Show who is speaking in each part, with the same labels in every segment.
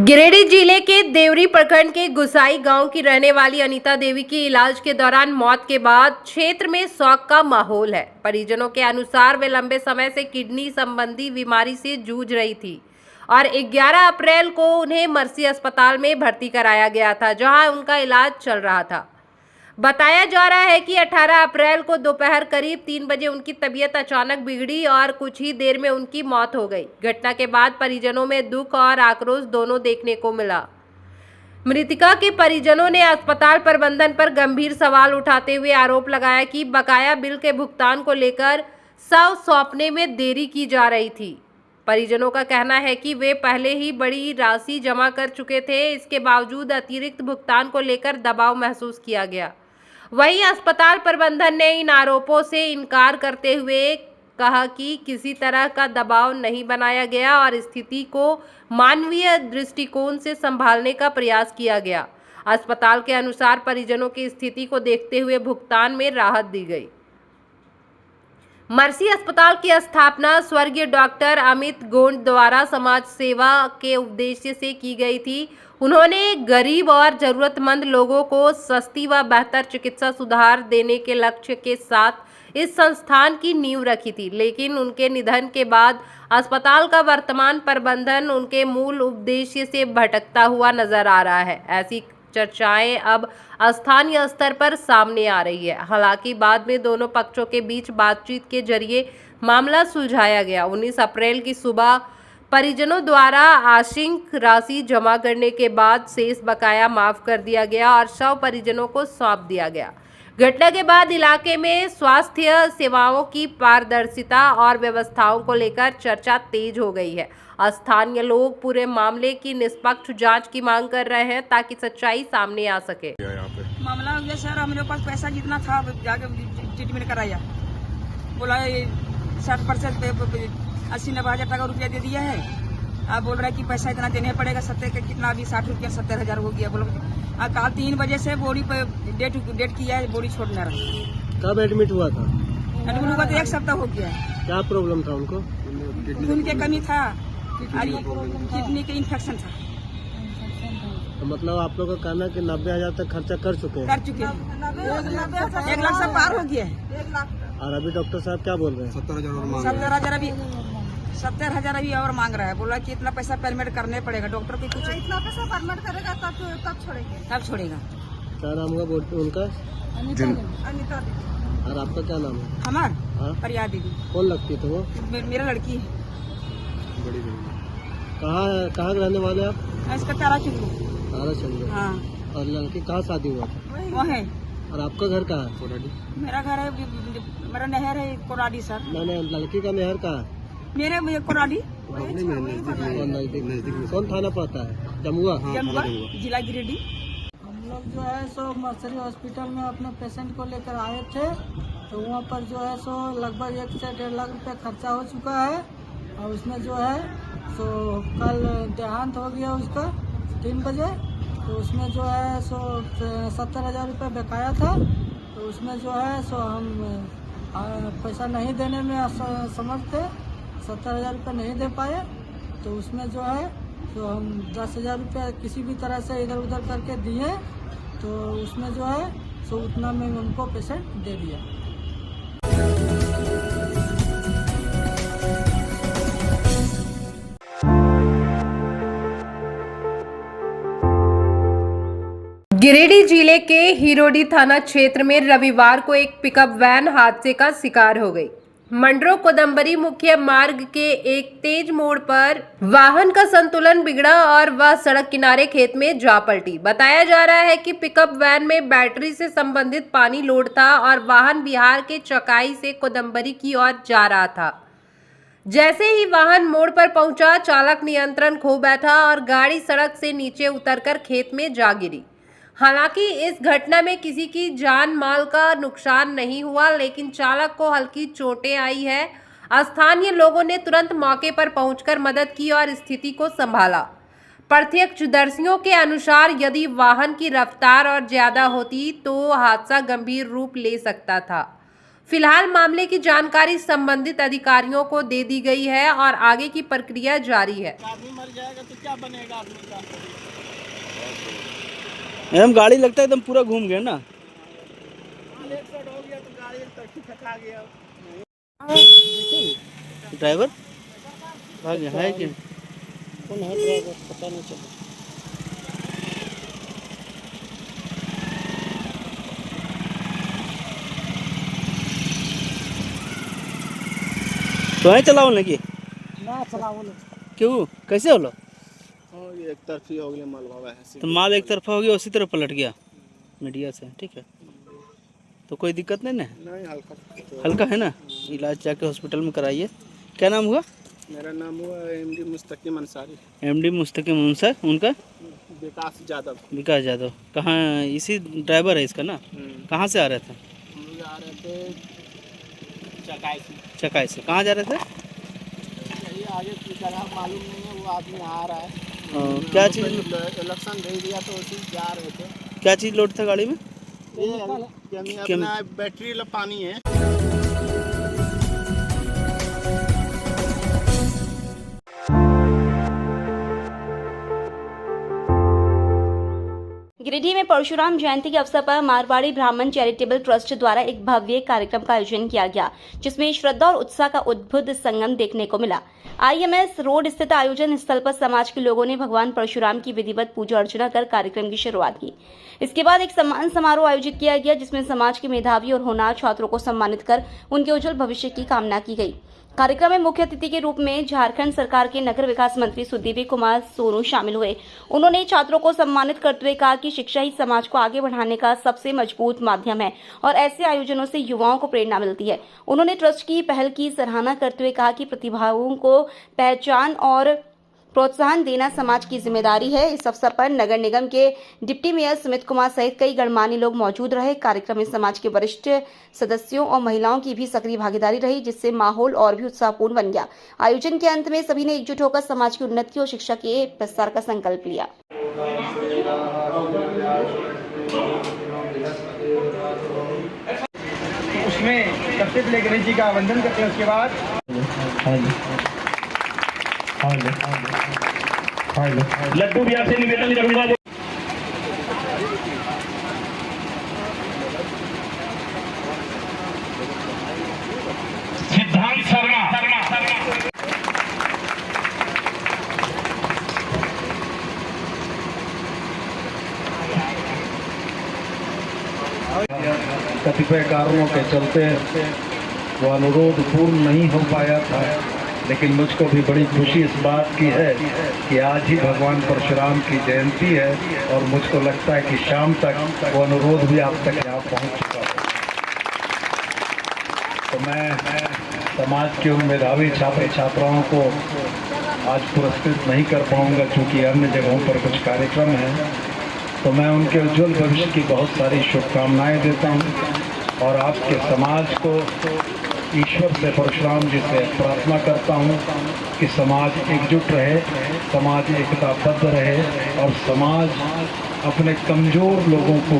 Speaker 1: गिरिडीह जिले के देवरी प्रखंड के गुसाई गांव की रहने वाली अनीता देवी की इलाज के दौरान मौत के बाद क्षेत्र में शोक का माहौल है। परिजनों के अनुसार वे लंबे समय से किडनी संबंधी बीमारी से जूझ रही थी और 11 अप्रैल को उन्हें मर्सी अस्पताल में भर्ती कराया गया था, जहां उनका इलाज चल रहा था। बताया जा रहा है कि 18 अप्रैल को दोपहर करीब 3 बजे उनकी तबीयत अचानक बिगड़ी और कुछ ही देर में उनकी मौत हो गई। घटना के बाद परिजनों में दुख और आक्रोश दोनों देखने को मिला। मृतका के परिजनों ने अस्पताल प्रबंधन पर गंभीर सवाल उठाते हुए आरोप लगाया कि बकाया बिल के भुगतान को लेकर शव सौंपने में देरी की जा रही थी। परिजनों का कहना है कि वे पहले ही बड़ी राशि जमा कर चुके थे, इसके बावजूद अतिरिक्त भुगतान को लेकर दबाव महसूस किया गया। वहीं अस्पताल प्रबंधन ने इन आरोपों से इनकार करते हुए कहा कि किसी तरह का दबाव नहीं बनाया गया और स्थिति को मानवीय दृष्टिकोण से संभालने का प्रयास किया गया। अस्पताल के अनुसार परिजनों की स्थिति को देखते हुए भुगतान में राहत दी गई। मर्सी अस्पताल की स्थापना स्वर्गीय डॉक्टर अमित गोंड द्वारा समाज सेवा के उद्देश्य से की गई थी। उन्होंने गरीब और जरूरतमंद लोगों को सस्ती व बेहतर चिकित्सा सुधार देने के लक्ष्य के साथ इस संस्थान की नींव रखी थी, लेकिन उनके निधन के बाद अस्पताल का वर्तमान प्रबंधन उनके मूल उद्देश्य से भटकता हुआ नजर आ रहा है। ऐसी चर्चाएं अब स्थानीय स्तर पर सामने आ रही है। हालांकि बाद में दोनों पक्षों के बीच बातचीत के जरिए मामला सुलझाया गया। 19 अप्रैल की सुबह परिजनों द्वारा आंशिक राशि जमा करने के बाद शेष बकाया माफ कर दिया गया और शव परिजनों को सौंप दिया गया। घटना के बाद इलाके में स्वास्थ्य सेवाओं की पारदर्शिता और व्यवस्थाओं को लेकर चर्चा तेज हो गई है। स्थानीय लोग पूरे मामले की निष्पक्ष जांच की मांग कर रहे हैं ताकि सच्चाई सामने आ सके।
Speaker 2: मामला हो गया सर, हमारे पास पैसा जितना था जाके ट्रीटमेंट कराया, बोला 60% 80-90 हज़ार टका रुपया दे दिया है। आप बोल रहा है कि पैसा इतना देने पड़ेगा, 70 का कितना अभी 60 रुपया 70,000 हो गया। बोलो कल 3 बजे से बॉडी पे डेट किया है, बॉडी छोड़ना रहा।
Speaker 3: कब एडमिट हुआ था?
Speaker 2: एडमिट हुआ तो 1 सप्ताह हो गया है।
Speaker 3: क्या प्रॉब्लम था उनको?
Speaker 2: खून के कमी था, किडनी के इन्फेक्शन था।
Speaker 3: तो मतलब आप लोग का कहना है कि 90,000 तक खर्चा कर चुके हैं?
Speaker 2: 1 लाख से पार हो गया है।
Speaker 3: और अभी डॉक्टर साहब क्या बोल रहे हैं?
Speaker 2: 70,000 अभी और मांग रहा है। बोला कि इतना पैसा पेमेंट करने पड़ेगा। डॉक्टर को कुछ
Speaker 4: इतना पैसा पेमेंट करेगा तब छोड़ेंगे।
Speaker 2: तब छोड़ेगा।
Speaker 3: क्या नाम होगा उनका?
Speaker 4: अनीता देवी।
Speaker 3: और आपका क्या नाम है?
Speaker 2: हमार
Speaker 3: हाँ?
Speaker 2: परिया दीदी।
Speaker 3: कौन लगती है? तो वो
Speaker 2: मेरा लड़की है।
Speaker 3: कहाँ के रहने वाले आप?
Speaker 2: इसका तारा चुनू।
Speaker 3: तारा चंद्र।
Speaker 2: हाँ।
Speaker 3: और लड़की कहाँ शादी हुआ था?
Speaker 2: वो है।
Speaker 3: और आपका घर कहाँ है?
Speaker 2: मेरा घर है, मेरा नहर है कोराडी सर।
Speaker 3: मैंने लड़की का नहर कहाँ है?
Speaker 2: मेरे कोराडी
Speaker 3: नजदीक। कौन थाना पड़ता है? जमुआ
Speaker 2: जिला गिरिडीह।
Speaker 4: हम लोग जो है सो मर्सरी हॉस्पिटल में अपने पेशेंट को लेकर आए थे, तो वहाँ पर जो है सो लगभग 1 से 1.5 लाख रुपया खर्चा हो चुका है। और उसमें जो है सो कल देहांत हो गया उसका 3 बजे। तो उसमें जो है सो 70,000 रुपये बकाया था। तो उसमें जो है सो हम पैसा नहीं देने में असमर्थ थे, 70,000 रुपये नहीं दे पाए। तो उसमें जो है तो हम 10,000 रुपये किसी भी तरह से इधर उधर करके दिए। तो उसमें जो है सो उतना में उनको पेशेंट दे दिया।
Speaker 1: गिरिडीह जिले के हिरोडी थाना क्षेत्र में रविवार को एक पिकअप वैन हादसे का शिकार हो गई। मंडरो कोदम्बरी मुख्य मार्ग के एक तेज मोड़ पर वाहन का संतुलन बिगड़ा और वह सड़क किनारे खेत में जा पलटी। बताया जा रहा है कि पिकअप वैन में बैटरी से संबंधित पानी लोड था और वाहन बिहार के चकाई से कोदम्बरी की ओर जा रहा था। जैसे ही वाहन मोड़ पर पहुंचा, चालक नियंत्रण खो बैठा और गाड़ी सड़क से नीचे उतरकर खेत में जा गिरी। हालांकि इस घटना में किसी की जान माल का नुकसान नहीं हुआ, लेकिन चालक को हल्की चोटें आई है। स्थानीय लोगों ने तुरंत मौके पर पहुंचकर मदद की और स्थिति को संभाला। प्रत्यक्षदर्शियों के अनुसार यदि वाहन की रफ्तार और ज्यादा होती तो हादसा गंभीर रूप ले सकता था। फिलहाल मामले की जानकारी संबंधित अधिकारियों को दे दी गई है और आगे की प्रक्रिया जारी है।
Speaker 3: आदमी मर जाएगा तो क्या बनेगा आदमी का?
Speaker 5: मैडम गाड़ी लगता है एकदम पूरा घूम गया ना।
Speaker 3: एक्सीडेंट हो गया तो गाड़ी तक फटा गया।
Speaker 5: ड्राइवर भाग गया है क्या?
Speaker 3: कौन है ड्राइवर? पता नहीं चला।
Speaker 5: तो है चलाओ लगी
Speaker 4: ना चलाओ
Speaker 5: क्यों कैसे हो लो?
Speaker 3: ये एक तरफी हो गया मालवा है।
Speaker 5: तो माल एक तरफा हो गया उसी तरफ पलट गया मीडिया से। ठीक है तो कोई दिक्कत नहीं ना?
Speaker 3: नहीं हल्का
Speaker 5: हल्का है ना? इलाज जाके हॉस्पिटल में कराइए। क्या नाम हुआ?
Speaker 3: मेरा नाम हुआ एमडी मुस्तकीम अंसारी।
Speaker 5: एमडी मुस्तकीम अंसार। उनका?
Speaker 3: विकास यादव।
Speaker 5: विकास यादव। कहाँ इसी ड्राइवर है इसका ना? कहाँ से आ रहे थे?
Speaker 3: हम लोग आ रहे थे चकाई से।
Speaker 5: चकाई से। कहाँ जा रहे थे?
Speaker 3: यही आगे की जगह मालूम नहीं है। वो आदमी आ रहा है।
Speaker 5: क्या चीज़?
Speaker 3: इलेक्शन दे दिया तो उसी जा रहे थे।
Speaker 5: क्या चीज़ लोड था गाड़ी में?
Speaker 3: ये अपना बैटरी वाला पानी है।
Speaker 6: गिरिडीह में परशुराम जयंती के अवसर पर मारवाड़ी ब्राह्मण चैरिटेबल ट्रस्ट द्वारा एक भव्य कार्यक्रम का आयोजन किया गया, जिसमें श्रद्धा और उत्साह का अद्भुत संगम देखने को मिला। IMS रोड स्थित आयोजन स्थल पर समाज के लोगों ने भगवान परशुराम की विधिवत पूजा अर्चना कर कार्यक्रम की शुरुआत की। इसके बाद एक सम्मान समारोह आयोजित किया गया, जिसमें समाज के मेधावी और होनहार छात्रों को सम्मानित कर उनके उज्जवल भविष्य की कामना की गई। कार्यक्रम में मुख्य अतिथि के रूप में झारखंड सरकार के नगर विकास मंत्री सुदीव्य कुमार सोनू शामिल हुए। उन्होंने छात्रों को सम्मानित करते हुए कहा कि शिक्षा ही समाज को आगे बढ़ाने का सबसे मजबूत माध्यम है और ऐसे आयोजनों से युवाओं को प्रेरणा मिलती है। उन्होंने ट्रस्ट की पहल की सराहना करते हुए कहा कि प्रतिभाओं को पहचान और प्रोत्साहन देना समाज की जिम्मेदारी है। इस अवसर पर नगर निगम के डिप्टी मेयर सुमित कुमार सहित कई गणमान्य लोग मौजूद रहे। कार्यक्रम में समाज के वरिष्ठ सदस्यों और महिलाओं की भी सक्रिय भागीदारी रही, जिससे माहौल और भी उत्साहपूर्ण बन गया। आयोजन के अंत में सभी ने एकजुट होकर समाज की उन्नति और शिक्षा के प्रसार का संकल्प लिया।
Speaker 7: उसमें सबसे पहले गणेश जी का वंदन करते हैं। उसके बाद लड्डू भी आपसे निवेदन करूंगा। सिद्धांत शर्मा।
Speaker 8: कतिपय कारणों के चलते वो अनुरोध पूर्ण नहीं हो पाया था, लेकिन मुझको भी बड़ी खुशी इस बात की है कि आज ही भगवान परशुराम की जयंती है और मुझको लगता है कि शाम तक वो अनुरोध भी आप तक यहाँ पहुँच चुका है। तो मैं समाज के उन मेधावी छात्र छात्राओं को आज पुरस्कृत नहीं कर पाऊँगा, क्योंकि अन्य जगहों पर कुछ कार्यक्रम हैं। तो मैं उनके उज्जवल भविष्य की बहुत सारी शुभकामनाएं देता हूं और आपके समाज को ईश्वर से, परशुराम जी से प्रार्थना करता हूं कि समाज एकजुट रहे, समाज एकताबद्ध रहे और समाज अपने कमज़ोर लोगों को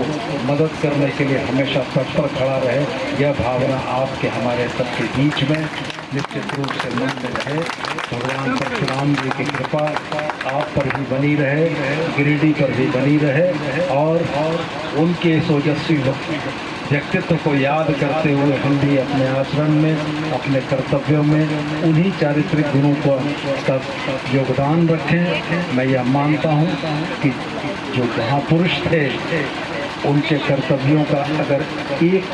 Speaker 8: मदद करने के लिए हमेशा तत्पर खड़ा रहे। यह भावना आपके हमारे सबके बीच में निश्चित रूप से मन में रहे। भगवान परशुराम जी की कृपा आप पर भी बनी रहे, गिरिडीह पर भी बनी रहे और उनके इस ओजस्वी व्यक्तित्व को याद करते हुए हम भी अपने आचरण में, अपने कर्तव्यों में उन्हीं चारित्रिक गुणों का योगदान रखें। मैं यह मानता हूँ कि जो महापुरुष थे उनके कर्तव्यों का अगर एक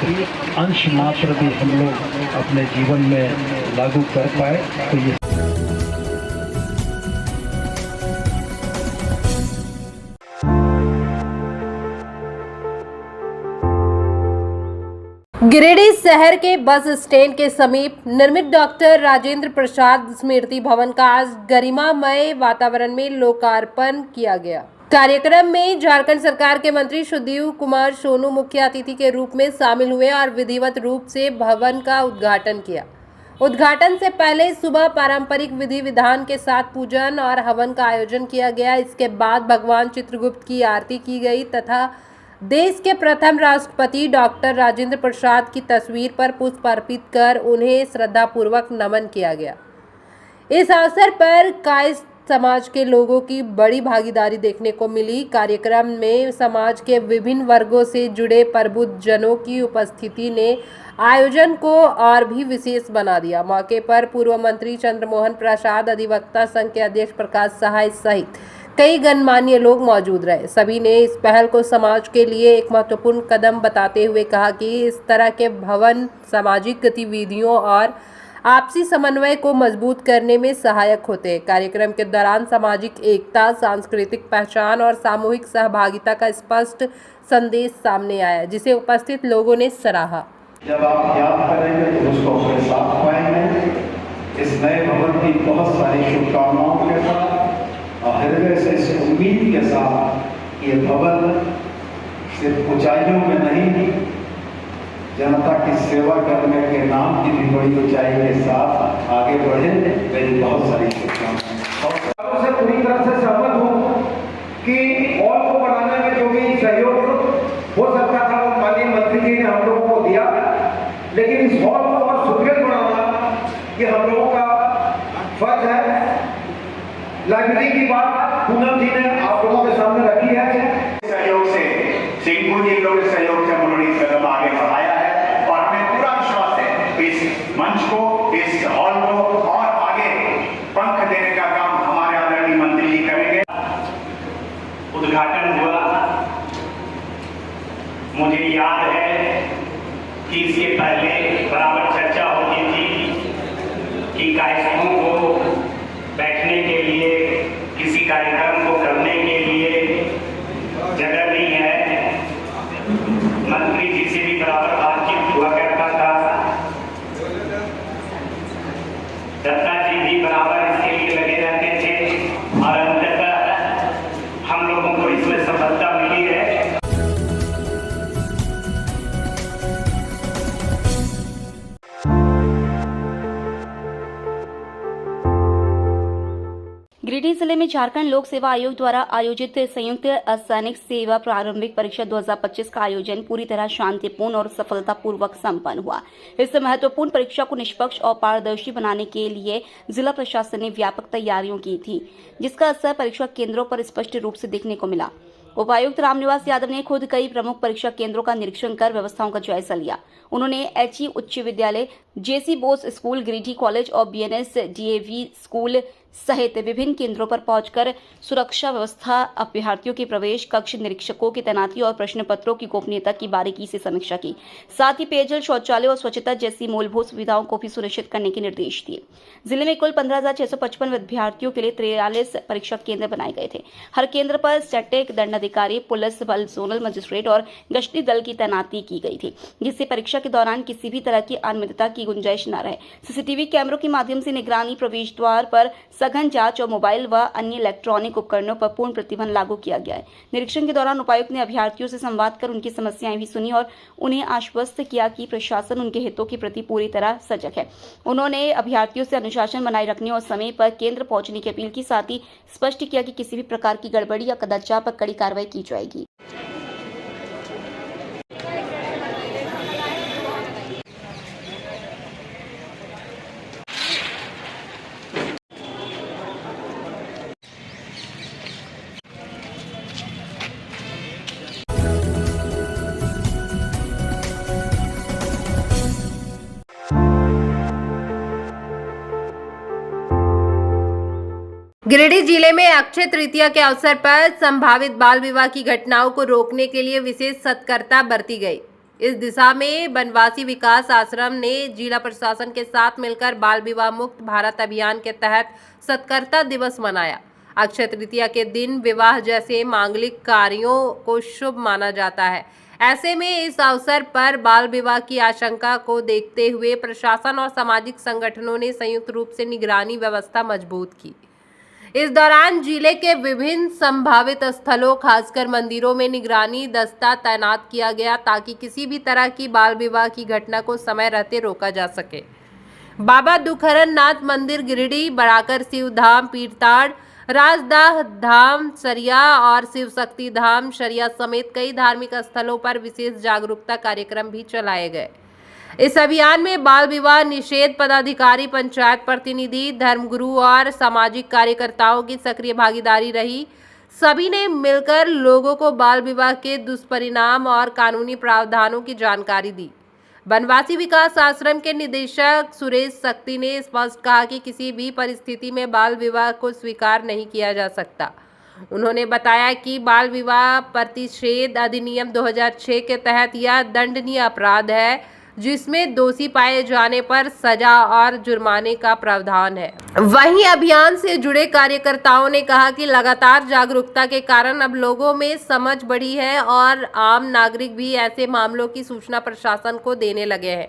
Speaker 8: अंश मात्र भी हम लोग अपने जीवन में लागू कर पाए तो ये
Speaker 1: गिरिडीह शहर के बस स्टैंड के समीप निर्मित डॉक्टर राजेंद्र प्रसाद स्मृति भवन का आज गरिमामय वातावरण में लोकार्पण किया गया। कार्यक्रम में झारखंड सरकार के मंत्री सुदीव्य कुमार सोनू मुख्य अतिथि के रूप में शामिल हुए और विधिवत रूप से भवन का उद्घाटन किया। उद्घाटन से पहले सुबह पारंपरिक विधि विधान के साथ पूजन और हवन का आयोजन किया गया। इसके बाद भगवान चित्रगुप्त की आरती की गई तथा देश के प्रथम राष्ट्रपति डॉक्टर राजेंद्र प्रसाद की तस्वीर पर पुष्प अर्पित कर उन्हें श्रद्धापूर्वक नमन किया गया। इस अवसर पर कायस्थ समाज के लोगों की बड़ी भागीदारी देखने को मिली। कार्यक्रम में समाज के विभिन्न वर्गों से जुड़े प्रबुद्ध जनों की उपस्थिति ने आयोजन को और भी विशेष बना दिया। मौके पर पूर्व मंत्री चंद्रमोहन प्रसाद, अधिवक्ता संघ के अध्यक्ष प्रकाश सहाय सहित कई गणमान्य लोग मौजूद रहे। सभी ने इस पहल को समाज के लिए एक महत्वपूर्ण कदम बताते हुए कहा कि इस तरह के भवन सामाजिक गतिविधियों और आपसी समन्वय को मजबूत करने में सहायक होते हैं। कार्यक्रम के दौरान सामाजिक एकता, सांस्कृतिक पहचान और सामूहिक सहभागिता का स्पष्ट संदेश सामने आया, जिसे उपस्थित लोगों ने सराहा।
Speaker 8: जब आप याद करेंगे तो उसको अपने साथ पाएंगे। इस नए भवन की बहुत सारी शुभकामनाओं के साथ और हृदय से इस उम्मीद के साथ ये भवन सिर्फ ऊंचाइयों में नहीं, जनता की सेवा करने के नाम की भी बड़ी ऊंचाई के साथ आगे बढ़े। मेरी बहुत सारी शुभकामनाएं।
Speaker 7: से पूरी तरह से सहमत हूँ कि हॉल को बनाने में जो भी सहयोग हो सकता था वो माननीय मंत्री जी ने हम लोगों को दिया, लेकिन इस हॉल को और सुदृढ़ बनाना ये हम लोगों का फर्ज है। लाइब्रेरी की बात पूनम जी ने आप लोगों के सामने रखी है।
Speaker 9: सहयोग से सिंह जी लोगों के सहयोग से उन्होंने इस कदम आगे बढ़ाया है और हमें पूरा विश्वास है इस मंच को, इस हॉल को और आगे पंख देने का काम हमारे आदरणीय मंत्री जी करेंगे। उद्घाटन हुआ, मुझे याद है कि इसके पहले बराबर चर्चा होती थी कि कायस्थों को बैठने के लिए, किसी कार्यक्रम को करने के लिए जगह नहीं है। मंत्री जी से भी बराबर बातचीत हुआ करता था, दत्ता जी भी बराबर इसके लिए लगे रहते थे और अंततः हम लोगों को इसमें सफलता मिली है।
Speaker 6: गिरिडीह जिले में झारखंड लोक सेवा आयोग द्वारा आयोजित संयुक्त असैनिक सेवा प्रारंभिक परीक्षा 2025 का आयोजन पूरी तरह शांतिपूर्ण और सफलतापूर्वक संपन्न हुआ। इस महत्वपूर्ण परीक्षा को निष्पक्ष और पारदर्शी बनाने के लिए जिला प्रशासन ने व्यापक तैयारियों की थी, जिसका असर परीक्षा केंद्रों पर स्पष्ट रूप से देखने को मिला। उपायुक्त रामनिवास यादव ने खुद कई प्रमुख परीक्षा केंद्रों का निरीक्षण कर व्यवस्थाओं का जायजा लिया। उन्होंने एचई उच्च विद्यालय, जेसी बोस स्कूल, गिरिडीह कॉलेज और बीएनएस डीएवी स्कूल सहित विभिन्न केंद्रों पर पहुंचकर सुरक्षा व्यवस्था, अभ्यर्थियों के प्रवेश, कक्ष निरीक्षकों की तैनाती और प्रश्न पत्रों की गोपनीयता की बारीकी से समीक्षा की। साथ ही पेयजल, शौचालय और स्वच्छता जैसी मूलभूत सुविधाओं को भी सुनिश्चित करने के निर्देश दिए। जिले में कुल 15,655 विद्यार्थियों के लिए 43 परीक्षा केंद्र बनाए गए थे। हर केंद्र पर स्टैटिक, दंडाधिकारी, पुलिस बल, जोनल मजिस्ट्रेट और गश्ती दल की तैनाती की गई थी, जिससे परीक्षा के दौरान किसी भी तरह की अनियमितता की गुंजाइश न रहे। सीसीटीवी कैमरों के माध्यम से निगरानी, प्रवेश द्वार पर सघन जांच और मोबाइल व अन्य इलेक्ट्रॉनिक उपकरणों पर पूर्ण प्रतिबंध लागू किया गया है। निरीक्षण के दौरान उपायुक्त ने अभ्यर्थियों से संवाद कर उनकी समस्याएं भी सुनी और उन्हें आश्वस्त किया कि प्रशासन उनके हितों के प्रति पूरी तरह सजग है। उन्होंने अभ्यर्थियों से अनुशासन बनाए रखने और समय पर केंद्र पहुंचने की अपील की, साथ ही स्पष्ट किया कि किसी भी प्रकार की गड़बड़ी या कदाचार पर कड़ी कार्रवाई की जाएगी।
Speaker 1: गिरिडीह जिले में अक्षय तृतीया के अवसर पर संभावित बाल विवाह की घटनाओं को रोकने के लिए विशेष सतर्कता बरती गई। इस दिशा में बनवासी विकास आश्रम ने जिला प्रशासन के साथ मिलकर बाल विवाह मुक्त भारत अभियान के तहत सतर्कता दिवस मनाया। अक्षय तृतीया के दिन विवाह जैसे मांगलिक कार्यों को शुभ माना जाता है। ऐसे में इस अवसर पर बाल विवाह की आशंका को देखते हुए प्रशासन और सामाजिक संगठनों ने संयुक्त रूप से निगरानी व्यवस्था मजबूत की। इस दौरान जिले के विभिन्न संभावित स्थलों, खासकर मंदिरों में निगरानी दस्ता तैनात किया गया ताकि किसी भी तरह की बाल विवाह की घटना को समय रहते रोका जा सके। बाबा दुखहरण नाथ मंदिर गिरिडीह, बराकर शिव धाम, पीरताड़, राजदाह धाम सरिया और शिव शक्ति धाम सरिया समेत कई धार्मिक स्थलों पर विशेष जागरूकता कार्यक्रम भी चलाए गए। इस अभियान में बाल विवाह निषेध पदाधिकारी, पंचायत प्रतिनिधि, धर्मगुरु और सामाजिक कार्यकर्ताओं की सक्रिय भागीदारी रही। सभी ने मिलकर लोगों को बाल विवाह के दुष्परिणाम और कानूनी प्रावधानों की जानकारी दी। बनवासी विकास आश्रम के निदेशक सुरेश शक्ति ने स्पष्ट कहा कि किसी भी परिस्थिति में बाल विवाह को स्वीकार नहीं किया जा सकता। उन्होंने बताया कि बाल विवाह प्रतिषेध अधिनियम 2006 के तहत यह दंडनीय अपराध है, जिसमें दोषी पाए जाने पर सजा और जुर्माने का प्रावधान है। वहीं अभियान से जुड़े कार्यकर्ताओं ने कहा कि लगातार जागरूकता के कारण अब लोगों में समझ बढ़ी है और आम नागरिक भी ऐसे मामलों की सूचना प्रशासन को देने लगे हैं।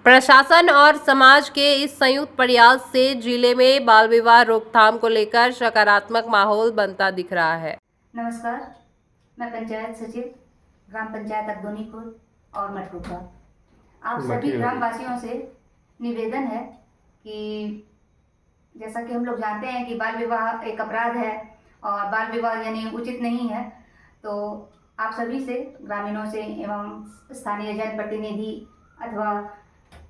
Speaker 1: प्रशासन और समाज के इस संयुक्त प्रयास से जिले में बाल विवाह रोकथाम को लेकर सकारात्मक माहौल बनता दिख रहा है।
Speaker 10: नमस्कार, मैं पंचायत सचिव ग्राम पंचायत अब्दोनीपुर और मटकुका। आप सभी ग्रामवासियों से निवेदन है कि जैसा कि हम लोग जानते हैं कि बाल विवाह एक अपराध है और बाल विवाह यानी उचित नहीं है, तो आप सभी से, ग्रामीणों से एवं स्थानीय जनप्रतिनिधि अथवा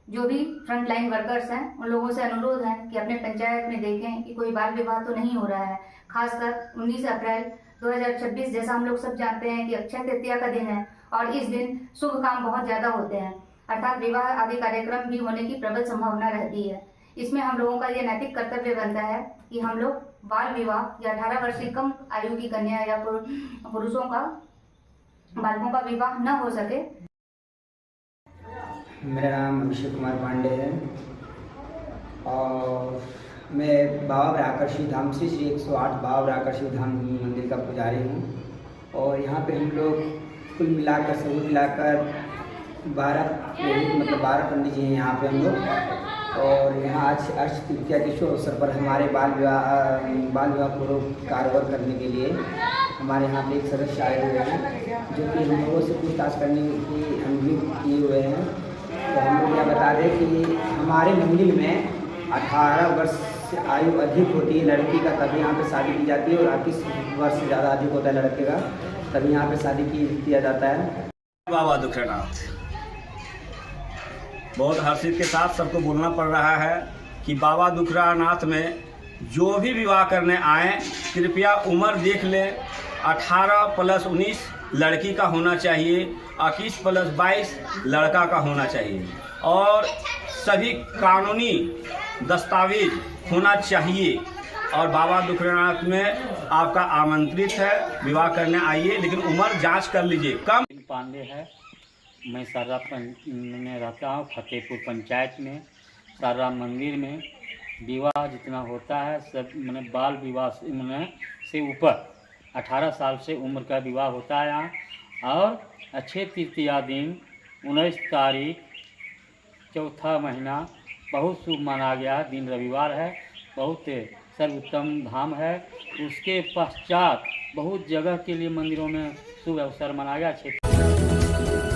Speaker 10: जो भी फ्रंट लाइन वर्कर्स हैं, उन लोगों से अनुरोध है कि अपने पंचायत में देखें कि कोई बाल विवाह तो नहीं हो रहा है। खासकर 19 अप्रैल 2026 जैसा हम लोग सब जानते हैं कि अक्षय तृतीया का दिन है और इस दिन शुभ काम बहुत ज़्यादा होते हैं, अर्थात विवाह आदि कार्यक्रम भी होने की प्रबल संभावना रहती है। इसमें हम लोगों का ये नैतिक कर्तव्य बनता है कि हम लोग बाल विवाह या 18 वर्ष से कम आयु की कन्या या पुरुषों का, बालकों का विवाह न हो सके।
Speaker 11: मेरा नाम अभिषेक कुमार पांडे है और मैं बाबा राकर्षी धाम श्री 108 बाबा राकर्षी धाम मंदिर का पुजारी हूँ और यहाँ पे हम लोग कुल मिलाकर सबूत मिलाकर 12 पंडित जी हैं यहाँ पे हम लोग। और यहाँ आज अक्षय तृतीया के शुभ अवसर पर हमारे बाल विवाह को कारगर करने के लिए हमारे यहाँ पे एक सदस्य आए हुए हैं जो कि हम लोगों से पूछताछ करने की अनुरोध किए हुए हैं। तो हम लोग यह बता दें कि हमारे मंदिर में 18 वर्ष से आयु अधिक होती है लड़की का, तभी यहाँ पे शादी की जाती है, और 21 वर्ष से ज़्यादा अधिक होता है लड़के का, तभी यहाँ पे शादी किया जाता है।
Speaker 9: बाबा दुखनाथ, बहुत हर्षित के साथ सबको बोलना पड़ रहा है कि बाबा दुखनाथ में जो भी विवाह करने आए कृपया उम्र देख ले। 18+19 लड़की का होना चाहिए, 21+22 लड़का का होना चाहिए और सभी कानूनी दस्तावेज होना चाहिए। और बाबा दुखनाथ में आपका आमंत्रित है, विवाह करने आइए, लेकिन उम्र जांच कर लीजिए। कम
Speaker 12: पांडे है, मैं सारा में रहता हूँ फतेहपुर पंचायत में। सारा मंदिर में विवाह जितना होता है सब मैंने बाल विवाह से ऊपर 18 साल से उम्र का विवाह होता है यहाँ। और अक्षय तृतीया दिन 19 तारीख चौथा महीना बहुत शुभ माना गया दिन, रविवार है, बहुत सर्वोत्तम धाम है। उसके पश्चात बहुत जगह के लिए मंदिरों में शुभ अवसर मनाया गया।